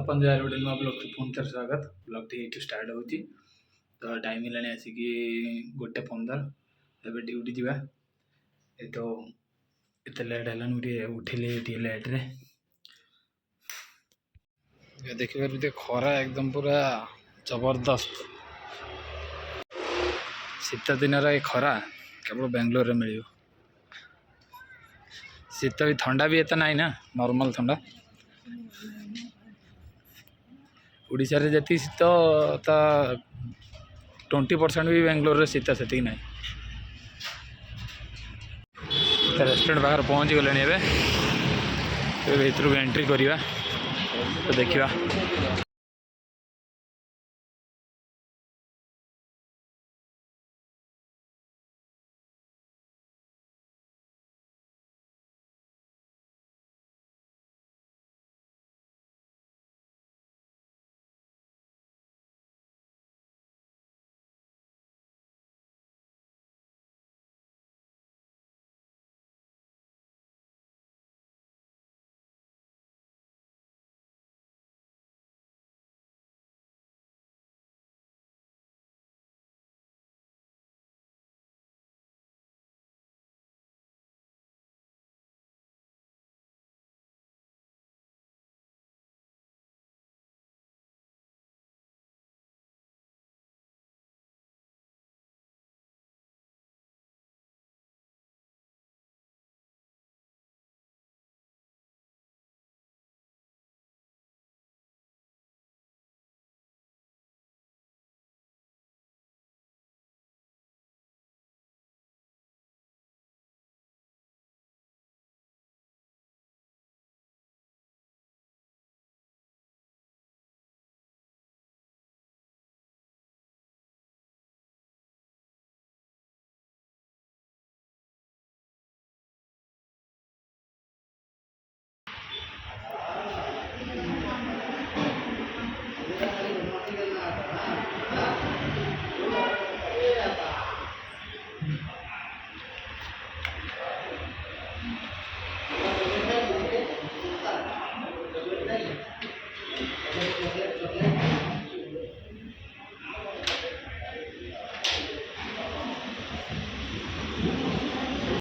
अपन जय रोडेल में ब्लॉग पुणी थर स्वागत ब्लॉग टी ये स्टार्ट होची तो टाइम है आसिक 1:15 एवं ड्यूटी जावा ये तो एत लेट है उठिले लेट रे देखिए खरा एकदम पूरा जबरदस्त शीत दिन खरा केवल बेंगलोर में मिल शीत भी ठंडा भी एत ना ना नॉर्मल ठंडा ओडिशा रे जति शीत तो 20% भी बेंगलोर शीत से ना रेस्टोरेंट बाहर पहुँच गले भर एंट्री करवा तो देखा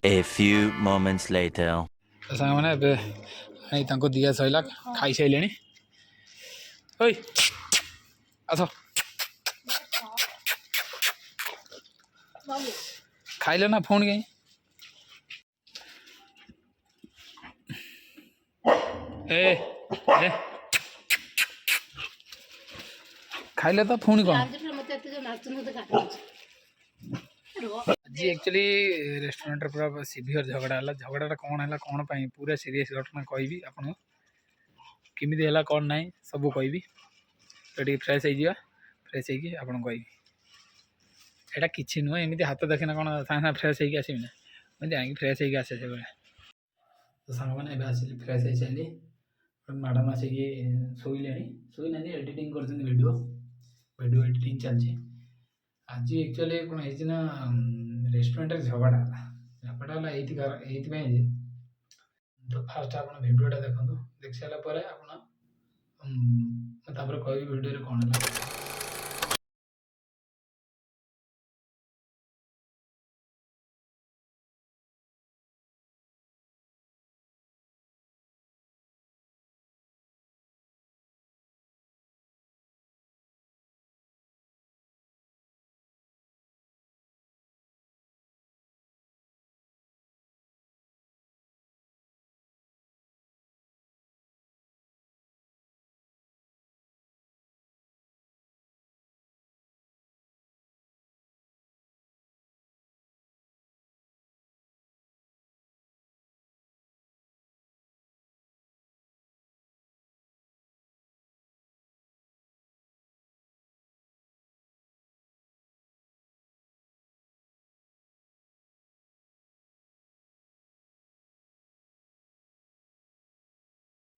A few moments later. सांग मैंने दिया सैला खाई सारे आस खाइल ना फोन कहीं ए खाइले तो फोन कौन जी एक्चुअली रेस्टोरेंट पूरा सीवियर झगड़ा है झगड़ा कौन है कौन पाई पूरा सीरीयस घटना कहि आपन केमी है कौन ना सब कहि तो फ्रेश हो फ्रेश होपन कहि एटा कि नुह एमती हाथ देखना कौन सागे फ्रेश होगी आसमी ना मुझे जाकि फ्रेश होगी आसे से तो सांग मैंने आसिली फ्रेश हो सारे मैडम आसिक शोले शोई ना एडिटिंग कर वीडियो वीडियो एडिटिंग चलती आज एक्चुअली कौन है रेस्टोरेंट झगड़ा झगड़ा ये तो फास्ट आप भिडियोटा देखो देख सारापर आप कह वीडियो कौन है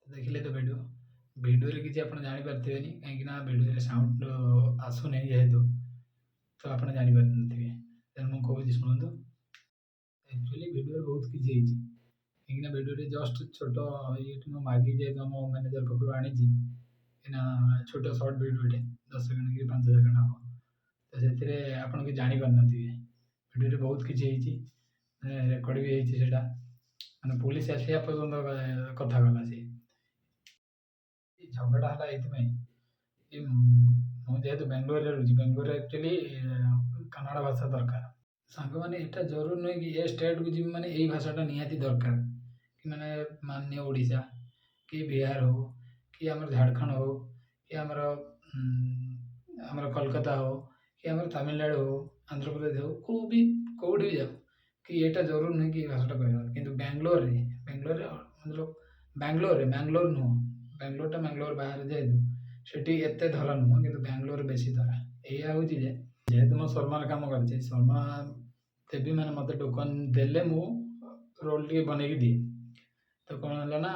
देखिले तो वीडियो वीडियो रे किसी आप जापारे कहीं वीडियो साउंड आसुना जेहेतु तो आप जापारे तेनाली मुझे कहूँ शुणु एक्चुअली वीडियो बहुत किसी कहीं वीडियो जस्ट छोट ये मागी जेहतु आम मैनेजर पाखु आनी ଏଇନା ଛୋଟ ସର୍ଟ ଭିଡ଼ିଓଟେ 10 ସେକେଣ୍ଡ କି 5 ସେକେଣ୍ଡ ହେବ। ତ ସେଥିରେ ଆପଣ କିଛି ଜାଣିପାରିନଥିବେ ଭିଡ଼ିଓରେ ବହୁତ କିଛି ହେଇଛି, ରେକର୍ଡ଼ ବି ହେଇଛି ସେଇଟା, ମାନେ ପୋଲିସ ଆସିବା ପର୍ଯ୍ୟନ୍ତ କଥା ଗଲା ସେ। ଝଗଡ଼ା ହେଲା ଏଇଥିପାଇଁ ଯେ ମୁଁ ଯେହେତୁ ବାଙ୍ଗାଲୋରରେ ରହୁଛି, ବାଙ୍ଗାଲୋରରେ ଆକ୍ଚୁଆଲି କନ୍ନଡ଼ ଭାଷା ଦରକାର। ସାଙ୍ଗମାନେ ଏଇଟା ଜରୁରୀ ନୁହେଁ କି ଏ ଷ୍ଟେଟ୍କୁ ଯିବି ମାନେ ଏଇ ଭାଷାଟା ନିହାତି ଦରକାର, କି ମାନେ ମାନ୍ୟ ଓଡ଼ିଶା କି ବିହାର ହଉ କି ଆମର ଝାଡ଼ଖଣ୍ଡ ହଉ କି ଆମର କୋଲକାତା ହଉ କି ଆମର ତାମିଲନାଡ଼ୁ ହଉ, ଆନ୍ଧ୍ରପ୍ରଦେଶ ହଉ, କେଉଁଠି ବି ଯାଉ କି ଏଇଟା ଜରୁରୀ ନୁହେଁ କି ଏ ଭାଷାଟା କହିବା। କିନ୍ତୁ ବାଙ୍ଗାଲୋରରେ ମତଲବ ବାଙ୍ଗାଲୋର ନୁହଁ, ବାଙ୍ଗାଲୋର ବାହାରେ ଯେହେତୁ ସେଠି ଏତେ ଧରା ନୁହଁ, କିନ୍ତୁ ବାଙ୍ଗାଲୋରରେ ବେଶୀ ଧରା। ଏଇଆ ହେଉଛି ଯେ ଯେହେତୁ ମୁଁ ଶର୍ମାରେ କାମ କରିଛି, ଶର୍ମା ଦେବି ମାନେ ମୋତେ ଟୋକନ୍ ଦେଲେ ମୁଁ ରୋଲ୍ ଟିକେ ବନେଇକି ଦିଏ। ତ କ'ଣ ହେଲା ନା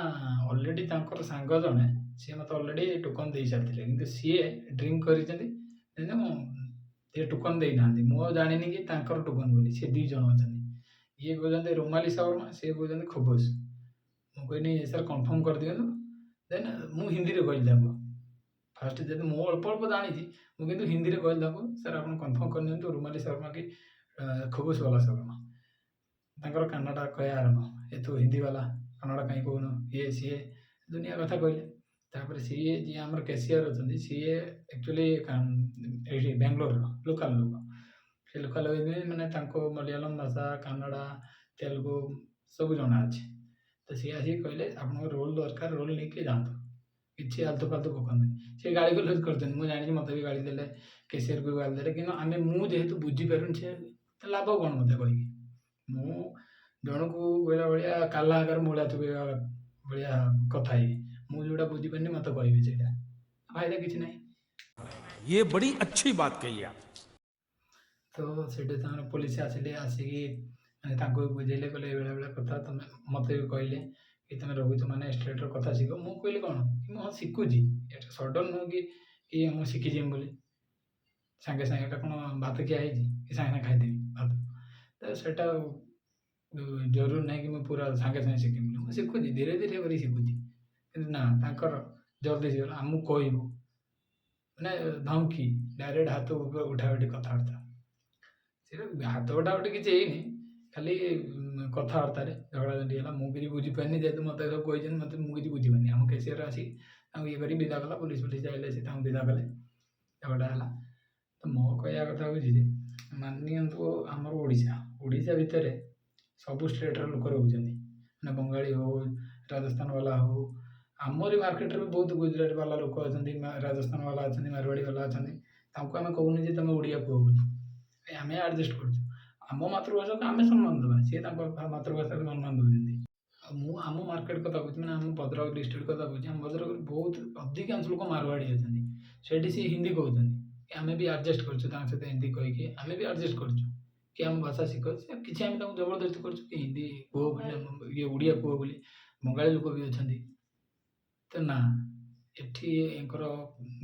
ଅଲରେଡ଼ି ତାଙ୍କର ସାଙ୍ଗ ଜଣେ ସିଏ ମୋତେ ଅଲରେଡ଼ି ଟୋକନ୍ ଦେଇସାରିଥିଲେ, କିନ୍ତୁ ସିଏ ଡ୍ରିଙ୍କ କରିଛନ୍ତି, ସିଏ ଟୋକନ୍ ଦେଇନାହାନ୍ତି। ମୁଁ ଆଉ ଜାଣିନି କି ତାଙ୍କର ଟୋକନ୍ ବୋଲି। ସେ 2 ଜଣ ଅଛନ୍ତି, ଇଏ କହୁଛନ୍ତି ରୁମାଲି ଶର୍ମା, ସିଏ କହୁଛନ୍ତି ଖୋବସ। ମୁଁ କହିଲି ସାର୍ କନଫର୍ମ କରିଦିଅନ୍ତୁ। ଦେନ୍ ମୁଁ ହିନ୍ଦୀରେ କହିଲି ତାଙ୍କୁ, ଫାଷ୍ଟ ଯେହେତୁ ମୁଁ ଅଳ୍ପ ଜାଣିଛି, ମୁଁ କିନ୍ତୁ ହିନ୍ଦୀରେ କହିଲି ତାଙ୍କୁ, ସାର୍ ଆପଣ କନଫର୍ମ କରିନିଅନ୍ତୁ ରୁମାଲି ଶର୍ମା କି ଖୋବସ ବାଲା ଶର୍ମା। ତାଙ୍କର କାନଡ଼ା କହିବା ଆରମ୍ଭ, ଏ ତୁ ହିନ୍ଦୀ ବାଲା କନ୍ନଡ଼ କାହିଁ କହୁନୁ, ଇଏ ସିଏ ଦୁନିଆ କଥା କହିଲେ। ତାପରେ ସିଏ ଯିଏ ଆମର କ୍ୟାସିୟର ଅଛନ୍ତି, ସିଏ ଆକ୍ଚୁଆଲି ଏଇଠି ବାଙ୍ଗାଲୋରର ଲୋକାଲ୍ ଲୋକ। ସେ ଲୋକାଲ୍ ହେଇଥିଲେ ମାନେ ତାଙ୍କୁ ମଲୟାଲମ ଭାଷା, କାନ୍ନଡ଼ା, ତେଲୁଗୁ ସବୁ ଜଣା ଅଛି। ତ ସିଏ ଆସିକି କହିଲେ ଆପଣଙ୍କ ରୋଲ୍ ଦରକାର, ରୋଲ୍ ନେଇକି ଯାଆନ୍ତୁ, କିଛି ଆଲତୁ ଫାଲତୁ ପକାନ୍ତୁନି। ସେ ଗାଳି ଗୁଲଜ କରିଛନ୍ତି, ମୁଁ ଜାଣିଛି ମୋତେ ବି ଗାଳି ଦେଲେ, କ୍ୟାସିୟରକୁ ଗାଳି ଦେଲେ, କିନ୍ତୁ ମୁଁ ଯେହେତୁ ବୁଝିପାରୁନି ସେ ଲାଭ କ'ଣ ମୋତେ କହିକି। ମୁଁ ଜଣକୁ କହିଲା ଭଳିଆ କାଲା ଆଗରେ ମୂଳା ଚୋବେଇବା ଭଳିଆ କଥା ହେବି। ମୁଁ ଯେଉଁଟା ବୁଝିପାରିନି ମୋତେ କହିବି, ସେଇଟା ଫାଇଦା କିଛି ନାହିଁ। ये बड़ी अच्छी बात कही आप। ତ ସେଠି ତାଙ୍କର ପୋଲିସ ଆସିଲେ, ଆସିକି ମାନେ ତାଙ୍କୁ ବି ବୁଝେଇଲେ, କହିଲେ ଏଇଭଳିଆ କଥା, ତମେ ମୋତେ ବି କହିଲେ କି ତମେ ରହୁଛ ମାନେ ଷ୍ଟେଟ୍ର କଥା ଶିଖ। ମୁଁ କହିଲି କ'ଣ କି ମୁଁ ହଁ ଶିଖୁଛି, ଏଇଟା ସଡନ୍ ନୁହଁ କି ମୁଁ ଶିଖିଯିବି ବୋଲି ସାଙ୍ଗେ ସାଙ୍ଗେ। ଏଇଟା କ'ଣ ଭାତ ଖିଆ ହେଇଛି କି ସାଙ୍ଗେ ସାଙ୍ଗେ ଖାଇଦେବି ଭାତ? ତ ସେଇଟା ଜରୁରୀ ନାହିଁ କି ମୁଁ ପୁରା ସାଙ୍ଗେ ସାଙ୍ଗେ ଶିଖିବି। ମୁଁ ଶିଖୁଛି, ଧୀରେ ଧୀରେ କରି ଶିଖୁଛି। କିନ୍ତୁ ନା, ତାଙ୍କର ଜଲ୍ଦି ଶିଖିଗଲା। ଆମକୁ କହିବୁ ମାନେ ଧମକି, ଡାଇରେକ୍ଟ ହାତ ଉଠାଉଠି କଥାବାର୍ତ୍ତା। ସେଇଟା ହାତ ଉଠାଉଠି କିଛି ହେଇନି, ଖାଲି କଥାବାର୍ତ୍ତାରେ ଝଗଡ଼ାଝାଟି ହେଲା। ମୁଁ କିଛି ବୁଝିପାରିନି, ଯେହେତୁ ମୋତେ ସବୁ କହିଛନ୍ତି, ମୁଁ କିଛି ବୁଝିପାରିନି। ଆମ କ୍ୟାସିୟର ଆସିକି ତାଙ୍କୁ ଇଏ କରି ବିଦା କଲା, ପୋଲିସ ଆଇଲେ, ସେ ତାଙ୍କୁ ବିଦା କଲେ, ଝଗଡ଼ା ହେଲା। ତ ମୋ କହିବା କଥା ହେଉଛି ଯେ ମାନିନିଅନ୍ତୁ ଆମର ଓଡ଼ିଶା ଭିତରେ ସବୁ ଷ୍ଟେଟ୍ର ଲୋକ ରହୁଛନ୍ତି, ମାନେ ବଙ୍ଗାଳୀ ହଉ, ରାଜସ୍ଥାନ ବାଲା ହଉ, ଆମରି ମାର୍କେଟରେ ବି ବହୁତ ଗୁଜୁରାଟ ବାଲା ଲୋକ ଅଛନ୍ତି, ରାଜସ୍ଥାନ ବାଲା ଅଛନ୍ତି, ମାରୱାଡ଼ି ବାଲା ଅଛନ୍ତି। ତାଙ୍କୁ ଆମେ କହୁନି ଯେ ତମେ ଓଡ଼ିଆ କୁହ ବୋଲି, ଆମେ ଆଡ଼ଜଷ୍ଟ କରୁଛୁ। ଆମ ମାତୃଭାଷାକୁ ଆମେ ସମ୍ମାନ ଦେବା, ସିଏ ତାଙ୍କ ମାତୃଭାଷାକୁ ସମ୍ମାନ ଦେଉଛନ୍ତି। ଆଉ ମୁଁ ଆମ ମାର୍କେଟ କଥା କହୁଛି, ମାନେ ଆମ ଭଦ୍ରକ ଡିଷ୍ଟ୍ରିକ୍ଟ କଥା କହୁଛି। ଆମ ଭଦ୍ରକରେ ବହୁତ ଅଧିକାଂଶ ଲୋକ ମାରୱାଡ଼ି ଅଛନ୍ତି, ସେଇଠି ସିଏ ହିନ୍ଦୀ କହୁଛନ୍ତି। ଆମେ ବି ଆଡ଼ଜଷ୍ଟ କରୁଛୁ ତାଙ୍କ ସହିତ ହିନ୍ଦୀ କହିକି, ଆମେ ବି ଆଡ଼ଜଷ୍ଟ କରୁଛୁ କି ଆମ ଭାଷା ଶିଖ। କିଛି ଆମେ ତାଙ୍କୁ ଜବରଦସ୍ତି କରୁଛୁ କି ହିନ୍ଦୀ କୁହ ବୋଲି, ଓଡ଼ିଆ କୁହ ବୋଲି। ବଙ୍ଗାଳୀ ଲୋକ ବି ଅଛନ୍ତି। ତ ନା, ଏଠି ୟାଙ୍କର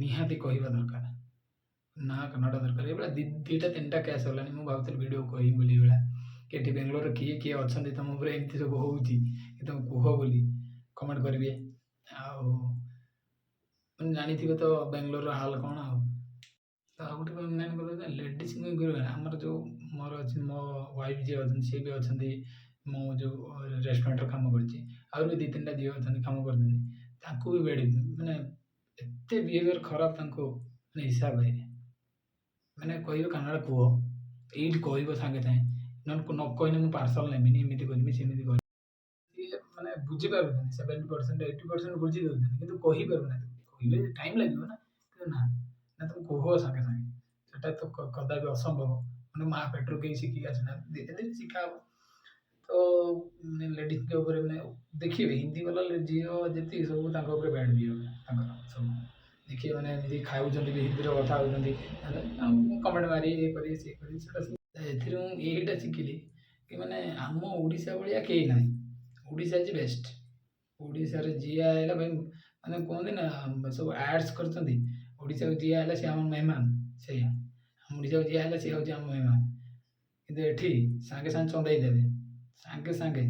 ନିହାତି କହିବା ଦରକାର, ନା କନ୍ନଡ଼ ଦରକାର। ଏଇଭଳିଆ 2ଟା 3ଟା କେସ୍ ହେଲାଣି। ମୁଁ ଭାବୁଥିଲି ଭିଡ଼ିଓ କହିବି ବୋଲି ଏଇଭଳିଆ, କି ଏଠି ବାଙ୍ଗାଲୋରରେ କିଏ କିଏ ଅଛନ୍ତି ତମ ଉପରେ ଏମିତି ସବୁ ହେଉଛି, କି ତମେ କୁହ ବୋଲି କମେଣ୍ଟ କରିବେ। ଆଉ ମାନେ ଜାଣିଥିବେ ତ ବାଙ୍ଗାଲୋରର ହାଲ କ'ଣ। ତ ଆଉ ଗୋଟେ ମେନ୍ କଥା, ଲେଡ଼ିଜ୍ଙ୍କୁ ଇନକ୍ଲୁଡ୍ ଆମର ଯେଉଁ ମୋର ଅଛି, ମୋ ୱାଇଫ୍ ଯିଏ ଅଛନ୍ତି ସିଏ ବି ଅଛନ୍ତି। ମୁଁ ଯେଉଁ ରେଷ୍ଟୁରାଣ୍ଟରେ କାମ କରିଛି, ଆହୁରି ବି 2-3ଟା ଝିଅ ଅଛନ୍ତି କାମ କରୁଛନ୍ତି। ତାଙ୍କୁ ବି ମାନେ ଏତେ ବିହେଭିୟର ଖରାପ, ତାଙ୍କୁ ମାନେ ହିସାବ ହେଇନି। ମାନେ କହିବ କନ୍ନଡ଼ କୁହ, ଏଇଠି କହିବ ସାଙ୍ଗେ ସାଙ୍ଗେ, ନହେଲେ ନ କହିଲେ ମୁଁ ପାର୍ସଲ୍ ନେବିନି, ଏମିତି କରିବି ସେମିତି କରିବି। ସିଏ ମାନେ ବୁଝିପାରୁଛନ୍ତି 70% 80% ବୁଝି ଦେଉଛନ୍ତି, କିନ୍ତୁ କହିପାରୁନାହାନ୍ତି। କହିଲେ ଟାଇମ୍ ଲାଗିବ ନା, କିନ୍ତୁ ନା ତମେ କୁହ ସାଙ୍ଗେ ସାଙ୍ଗେ। ସେଟା ତ କଦାପି ଅସମ୍ଭବ, ମାନେ ମା ପେଟରୁ କେହି ଶିଖିକି ଆସିନାହାନ୍ତି, ଧୀରେ ଧୀରେ ଶିଖା ହବ। ତ ମାନେ ଲେଡ଼ିଜ୍ଙ୍କ ଉପରେ ମାନେ ଦେଖିବେ ହିନ୍ଦୀ ବାଲା ଝିଅ ଯେତିକି ସବୁ ତାଙ୍କ ଉପରେ ବ୍ୟାଡ୍ ବିହେଭିୟର ତାଙ୍କର ସବୁ ଦେଖିବେ, ମାନେ ଏମିତି ଖାଉଛନ୍ତି ବି ହିନ୍ଦୀରେ କଥା ହେଉଛନ୍ତି, କମେଣ୍ଟ ମାରି ଇଏ କରି ସିଏ କରି ସେଟା ସବୁ। ଏଥିରୁ ମୁଁ ଏଇଟା ଶିଖିଲି କି ମାନେ ଆମ ଓଡ଼ିଶା ଭଳିଆ କେହି ନାହିଁ। Odisha is best. ଓଡ଼ିଶାରେ ଯିଏ ଆଇଲା ଭାଇ, ମାନେ କୁହନ୍ତି ନା ସବୁ ଆର୍ଟସ୍ କରିଛନ୍ତି, ଓଡ଼ିଶାକୁ ଯିଏ ଆଇଲା ସେ ଆମ ମେହମାନ, ସେଇଆ। ଆମ ଓଡ଼ିଶାକୁ ଯିଏ ଆଇଲା ସିଏ ହେଉଛି ଆମ ମେହମାନ। କିନ୍ତୁ ଏଠି ସାଙ୍ଗେ ସାଙ୍ଗେ ଚନ୍ଦେଇ ଦେବେ, ସାଙ୍ଗେ ସାଙ୍ଗେ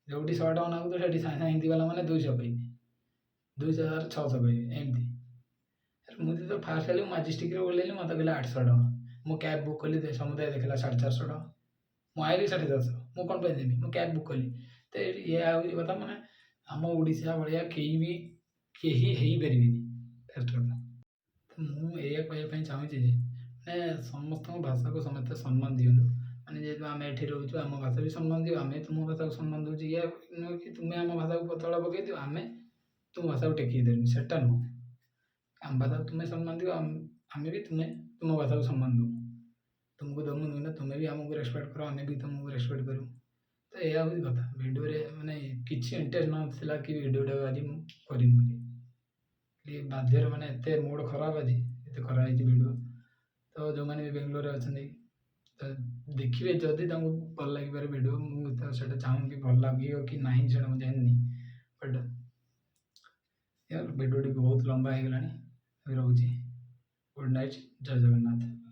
ଯେଉଁଠି 100 ଟଙ୍କା ନାଗୁଥିବ ସେଠି ସାଙ୍ଗେ ସାଙ୍ଗେ ହିନ୍ଦୀ ବାଲା ମାନେ 200 କହିବେ, 200 600 କହିବେ, ଏମିତି। मुझे तो फास्ट हेल्ली मजेस्टिक ओह्लैली मत कहले 800 टଙ୍କା मो कैब बुक कली समुदाय देखला 450 टଙ୍କା मु आइली 450 मु कौन पे देबी मु कैब बुक कली तो ये आउरी कथा माने आम ओडिशा भलिया केही हेई परिबिनी फास्ट कथा तो मु एया कहया पई चाहूची जे माने समस्त भाषा को समस्त सम्मान दियंतु माने जेहेतु आम एठी रहूछु आम भाषा भी सम्मान दियो आमे तुम भाषा को सम्मान दउची या नुह कि तुमे आम भाषा को पतला पकई दियो आमे तुम भाषा को टेकी देबी सेटा नुह आम भाषा को तुम्हें सम्मान दियो आमे भी तुम्हें तुम भाषा को सम्मान दो तुमको दमु नुह ना तुम्हें भी आमको रेस्पेक्ट करो आमे भी तुमको रेस्पेक्ट करू तो यह हूँ कथा भिडियो माने किसी इंटरेस्ट नाला कि भिडियोटा आज करमी बाध्य मैंने एत मूड खराब आज एत खराब भिडियो तो जो मैंने भी बेंगलोर अच्छा तो देखिए जदि भल लगे भिडियो मुझे चाहूँ कि भल लगे कि ना से मुझे जाननी बट यार भिडियो बहुत लंबा हो गला रोचे गुड नाइट जय जगन्नाथ।